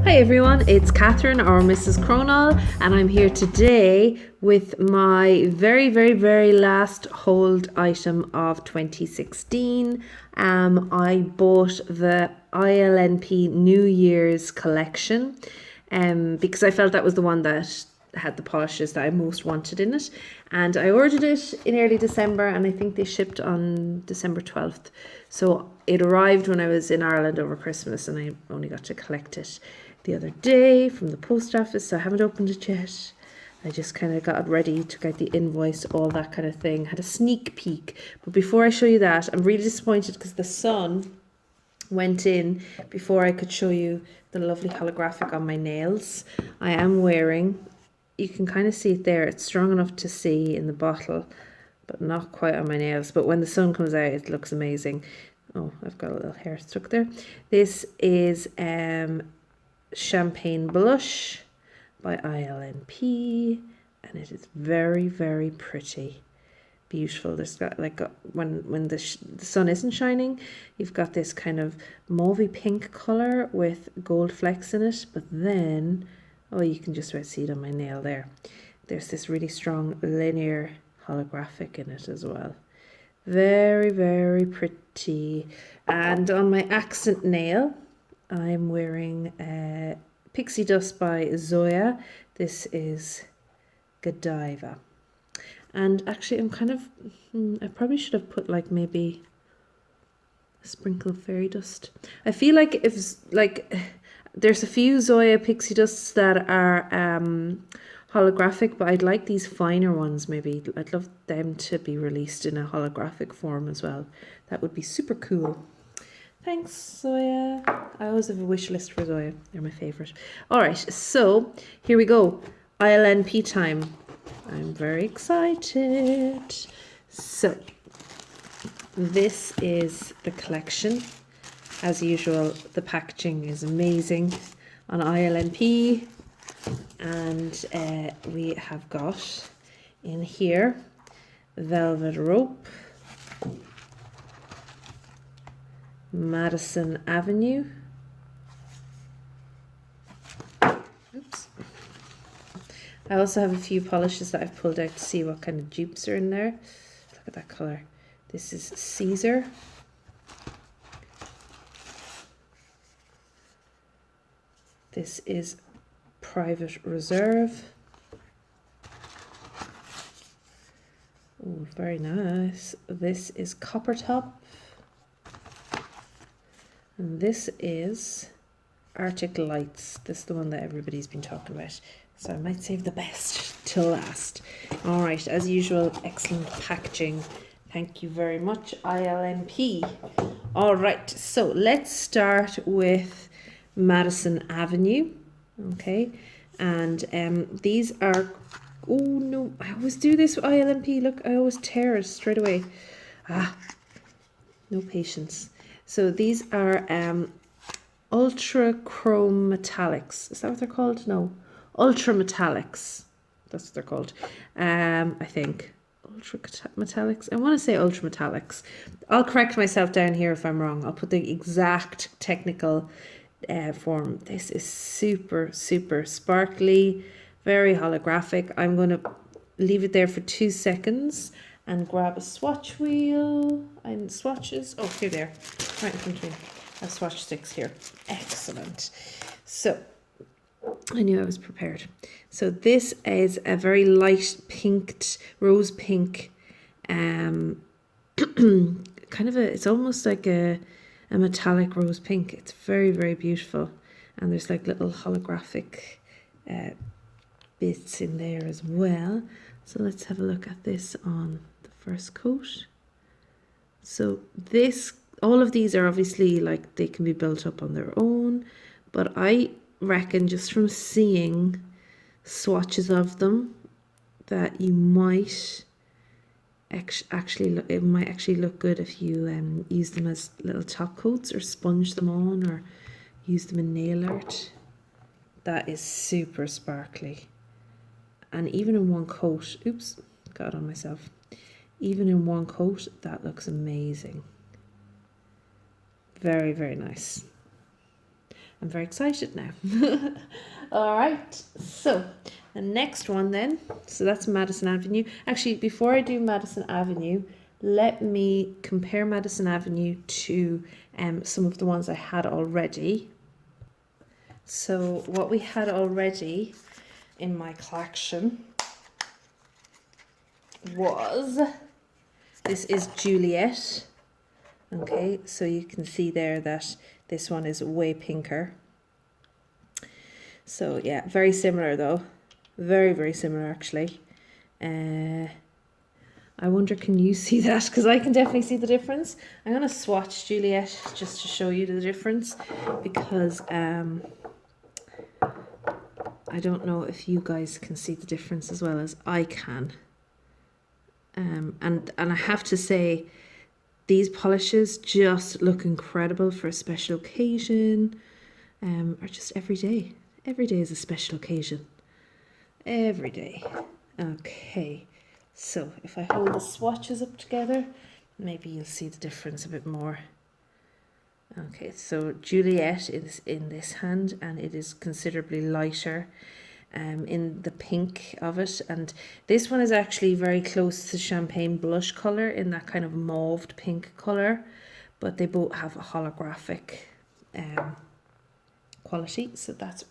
Hi everyone, it's Catherine or Mrs. Cronall, and I'm here today with my very last hold item of 2016. I bought the ILNP New Year's collection because I felt that was the one that had the polishes that I most wanted in it, and I ordered it in early December, and I think they shipped on December 12th. So it arrived when I was in Ireland over Christmas, and I only got to collect it the other day from the post office, so I haven't opened it yet. I just kind of got it ready, took out the invoice, all that kind of thing, had a sneak peek. But before I show you that, I'm really disappointed because the sun went in before I could show you the lovely holographic on my nails. I am wearing, you can kind of see it there, it's strong enough to see in the bottle, but not quite on my nails. But when the sun comes out, it looks amazing. Oh, I've got a little hair stuck there. This is Champagne Blush by ILNP, and it is very pretty, beautiful. There's got like when the sun isn't shining, you've got this kind of mauvey pink color with gold flecks in it, but then you can just about see it on my nail there. There's this really strong linear holographic in it as well. Very pretty. And on my accent nail, I'm wearing Pixie Dust by Zoya. This is Godiva. And actually I'm kind of, I probably should have put like maybe a sprinkle of fairy dust. I feel like if there's a few Zoya Pixie Dusts that are holographic, but I'd like these finer ones maybe. I'd love them to be released in a holographic form as well. That would be super cool. Thanks, Zoya. I always have a wish list for Zoya. They're my favourite. All right, so here we go. ILNP time. I'm very excited. So this is the collection. As usual, the packaging is amazing on ILNP. And we have got in here Velvet Rope, Madison Avenue. Oops. I also have a few polishes that I've pulled out to see what kind of dupes are in there. Look at that colour. This is Caesar. This is Private Reserve. Oh, very nice. This is Copper Top. And this is Arctic Lights. This is the one that everybody's been talking about. So I might save the best till last. All right, as usual, excellent packaging. Thank you very much, ILNP. All right, so let's start with Madison Avenue. Okay, and these are, oh no, I always do this with ILNP. Look, I always tear it straight away. No patience. So these are ultra chrome metallics. Is that what they're called? No, ultra metallics. That's what they're called. I think ultra metallics. I want to say ultra metallics. I'll correct myself down here if I'm wrong. I'll put the exact technical form. This is super sparkly, very holographic. I'm going to leave it there for 2 seconds and grab a swatch wheel and swatches. Oh, here they are, right in front of me. I have swatch sticks here. Excellent. So I knew I was prepared. So this is a very light pinked, rose pink, kind of it's almost like a metallic rose pink. It's very beautiful. And there's like little holographic bits in there as well. So let's have a look at this on the first coat. So this, all of these are obviously like they can be built up on their own, but I reckon just from seeing swatches of them that you might actually it might actually look good if you use them as little top coats or sponge them on or use them in nail art. That is super sparkly, and even in one coat, oops, got it on myself, even in one coat that looks amazing. Very nice. I'm very excited now. All right, so the next one then, so that's Madison Avenue. Actually, before I do Madison Avenue, let me compare Madison Avenue to some of the ones I had already. So what we had already in my collection was, this is Juliet. Okay, so you can see there that this one is way pinker. So yeah, very similar though. Very, very similar actually. I wonder, can you see that? Because I can definitely see the difference. I'm going to swatch Juliet just to show you the difference, because I don't know if you guys can see the difference as well as I can. And I have to say, these polishes just look incredible for a special occasion, or just every day. Every day is a special occasion. Every day. Okay, so if I hold the swatches up together, maybe you'll see the difference a bit more. Okay, so Juliet is in this hand, and it is considerably lighter in the pink of it, and this one is actually very close to champagne blush colour in that kind of mauved pink colour, but they both have a holographic quality. So that's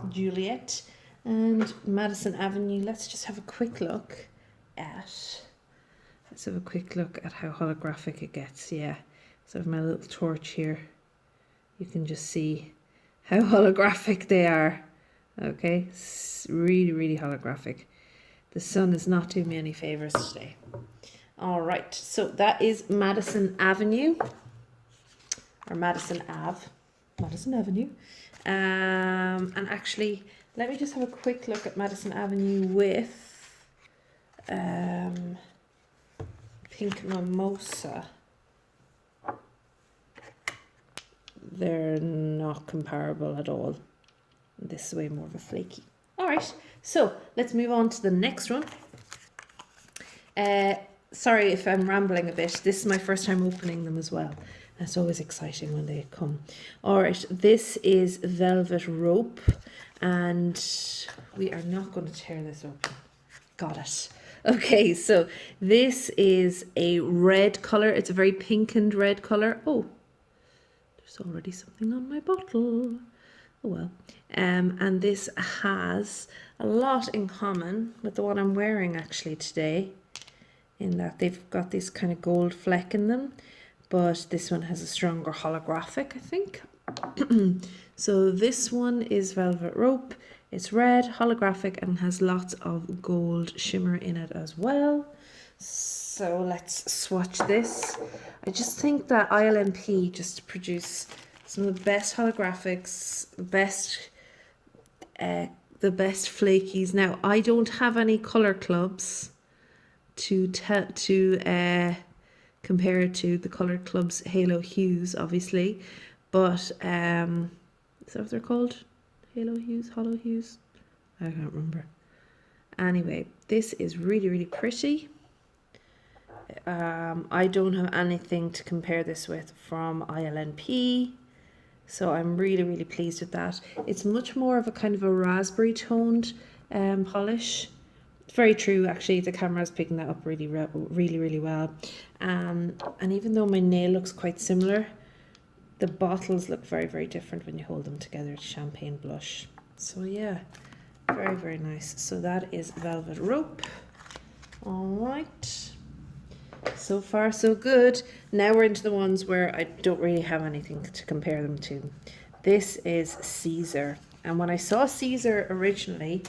Juliet. And Madison Avenue, let's just have a quick look at, how holographic it gets. Yeah, so I have my little torch here. You can just see how holographic they are. Okay, it's really, really holographic. The sun is not doing me any favors today. All right, so that is Madison Avenue, or Madison Avenue. And actually, let me just have a quick look at Madison Avenue with Pink Mimosa. They're not comparable at all. This is way more of a flaky. All right, so let's move on to the next one. Sorry if I'm rambling a bit. This is my first time opening them as well. It's always exciting when they come. All right, this is Velvet Rope, and we are not going to tear this open. Got it. Okay, so this is a red color. It's a very pinkened red color. Oh, there's already something on my bottle. Oh well. And this has a lot in common with the one I'm wearing actually today, in that they've got this kind of gold fleck in them, but this one has a stronger holographic, I think. So this one is Velvet Rope. It's red, holographic, and has lots of gold shimmer in it as well. So let's swatch this. I just think that ILNP just produce some of the best holographics, the best flakies. Now, I don't have any colour clubs to compare it to the Colour Club's Halo Hues, obviously, but is that what they're called? Halo Hues, Hollow Hues? I can't remember. Anyway, this is really, really pretty. I don't have anything to compare this with from ILNP, so I'm really, really pleased with that. It's much more of a kind of a raspberry toned polish. Very true, actually. The camera's picking that up really, really well. And even though my nail looks quite similar, the bottles look very, very different when you hold them together. It's champagne blush. So yeah, very, very nice. So that is Velvet Rope. All right. So far, so good. Now we're into the ones where I don't really have anything to compare them to. This is Caesar. And when I saw Caesar originally,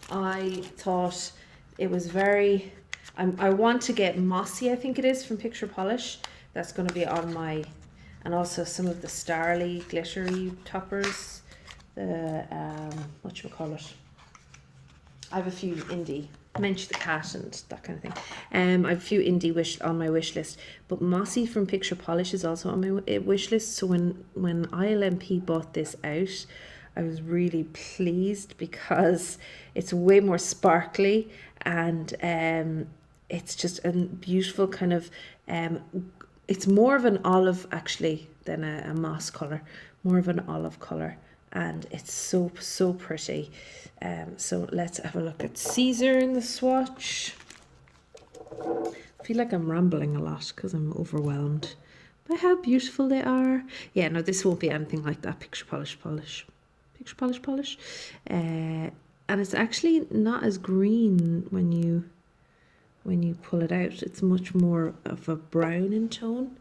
I thought it was very, I want to get Mossy, I think it is, from Picture Polish. That's going to be on my, and also some of the Starly glittery toppers. The, whatchamacallit. I have a few indie, Mensch the Cat and that kind of thing. I have a few indie on my wish list. But Mossy from Picture Polish is also on my wish list. So when ILNP bought this out, I was really pleased because it's way more sparkly, and it's just a beautiful kind of it's more of an olive actually than a moss colour, more of an olive colour, and it's so pretty. So let's have a look at Caesar in the swatch. I feel like I'm rambling a lot because I'm overwhelmed by how beautiful they are. Yeah, no, this won't be anything like that. Picture polish. And it's actually not as green when you pull it out. It's much more of a brown in tone,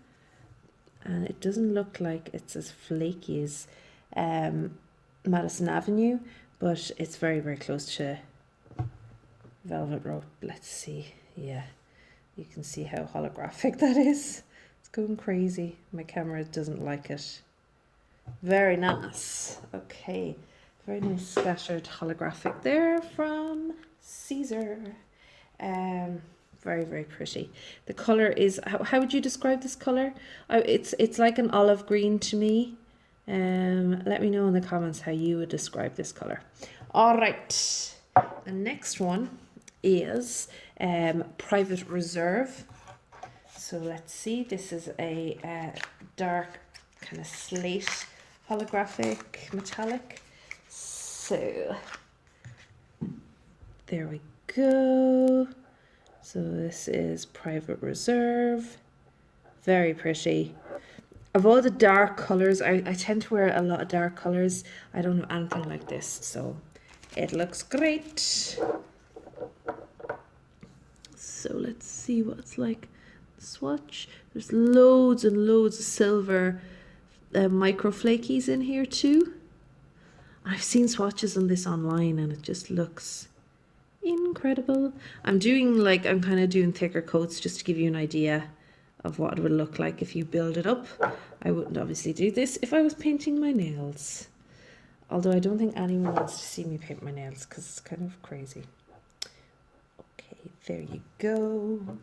and it doesn't look like it's as flaky as Madison Avenue, but it's very close to Velvet Rope. Let's see. Yeah, you can see how holographic that is. It's going crazy. My camera doesn't like it. Very nice. Okay, very nice scattered holographic there from Caesar. Very pretty. The color is, how would you describe this color? It's like an olive green to me. Let me know in the comments how you would describe this color. All right, the next one is Private Reserve. So let's see, this is a dark kind of slate holographic metallic. So there we go. So this is Private Reserve. Very pretty. Of all the dark colours, I tend to wear a lot of dark colours. I don't have anything like this, so it looks great. So let's see what it's like. Swatch. There's loads and loads of silver micro flakies in here too. I've seen swatches on this online and it just looks incredible. I'm kind of doing thicker coats just to give you an idea of what it would look like if you build it up. I wouldn't obviously do this if I was painting my nails, although I don't think anyone wants to see me paint my nails because it's kind of crazy. Okay, there you go.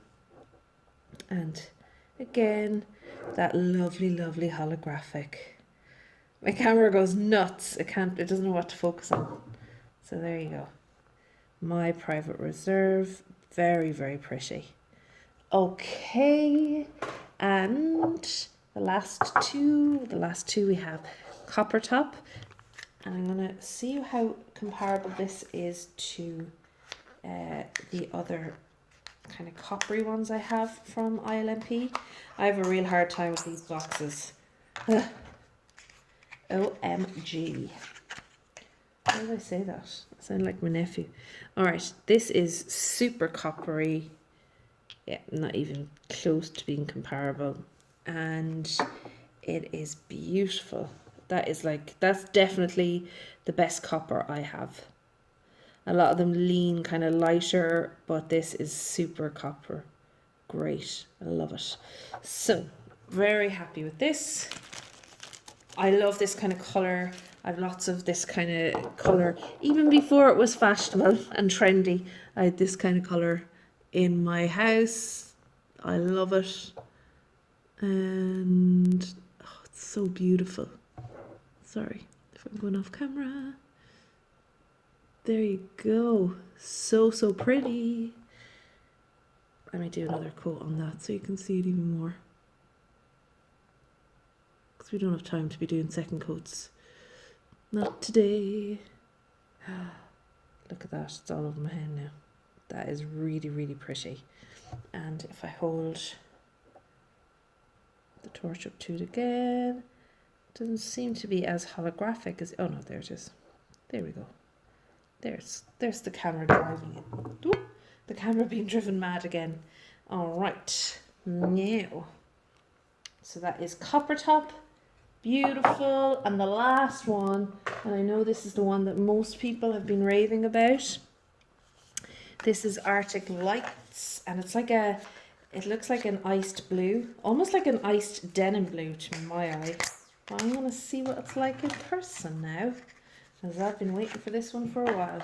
And again, that lovely holographic. My camera goes nuts. It doesn't know what to focus on. So there you go. My Private Reserve. Very pretty. Okay, and the last two we have Copper Top, and I'm gonna see how comparable this is to the other kind of coppery ones I have from ILNP. I have a real hard time with these boxes. OMG. Why did I say that? I sound like my nephew. Alright, this is super coppery. Yeah, not even close to being comparable. And it is beautiful. That's definitely the best copper I have. A lot of them lean kind of lighter, but this is super copper. Great. I love it. So, very happy with this. I love this kind of colour. I have lots of this kind of colour. Even before it was fashionable and trendy, I had this kind of colour in my house. I love it. And oh, it's so beautiful. Sorry if I'm going off camera. There you go. So pretty. Let me do another coat on that so you can see it even more. Because we don't have time to be doing second coats. Not today. Look at that. It's all over my hand now. That is really pretty. And if I hold the torch up to it again, it doesn't seem to be as holographic as... Oh no, there it is. There we go. There's the camera driving it. Ooh, the camera being driven mad again. All right, now. So that is Copper Top. Beautiful. And the last one, and I know this is the one that most people have been raving about. This is Arctic Lights, and it looks like an iced blue, almost like an iced denim blue to my eye. But I'm going to see what it's like in person now, because I've been waiting for this one for a while.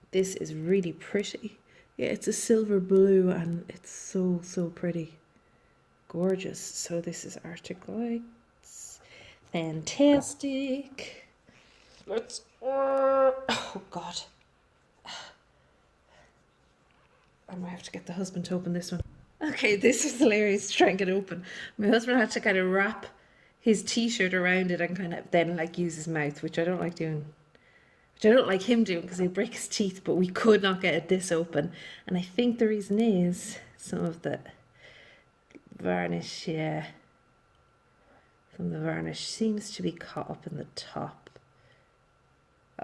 This is really pretty. Yeah, it's a silver blue and it's so pretty. Gorgeous. So this is Arctic Lights. Fantastic. Let's... Oh God. I might have to get the husband to open this one. Okay, this was hilarious to try and get open. My husband had to kind of wrap his t-shirt around it and kind of then like use his mouth, which I don't like doing. Which I don't like him doing because he breaks his teeth, but we could not get it this open. And I think the reason is some of the varnish, yeah. Some of the varnish seems to be caught up in the top.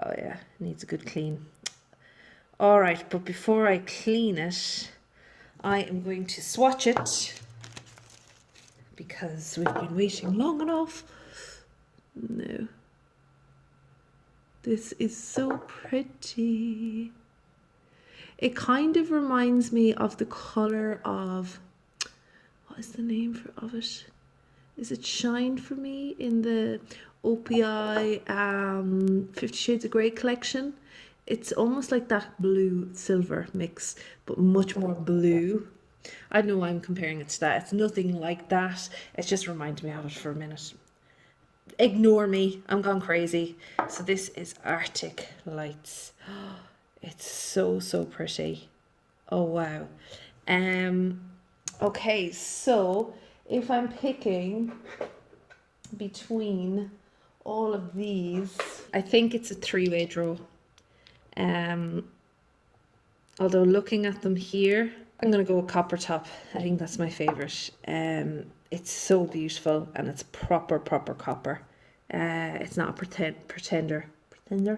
Oh yeah, needs a good clean. All right, but before I clean it, I am going to swatch it because we've been waiting long enough. No. This is so pretty. It kind of reminds me of the colour of, what is the name of it? Is it Shine for Me in the OPI 50 Shades of Grey collection? It's almost like that blue silver mix, but much more blue. I don't know why I'm comparing it to that. It's nothing like that. It just reminds me of it for a minute. Ignore me, I'm gone crazy. So this is Arctic Lights. It's so pretty. Oh wow. Okay, so if I'm picking between all of these, I think it's a three-way draw. Although looking at them here, I'm gonna go with Copper Top. I think that's my favorite. It's so beautiful and it's proper copper. It's not a pretender. I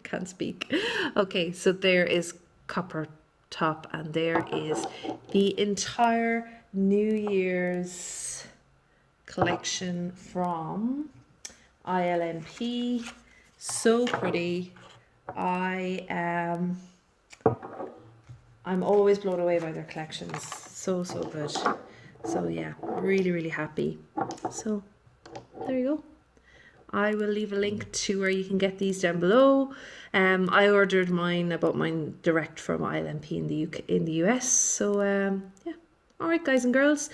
can't speak. Okay, so there is Copper Top and there is the entire New Year's collection from ILNP. So pretty. I'm always blown away by their collections. So good. So yeah, really happy. So there you go. I will leave a link to where you can get these down below. I ordered mine. I bought mine direct from ILNP in the US. So yeah. All right, guys and girls.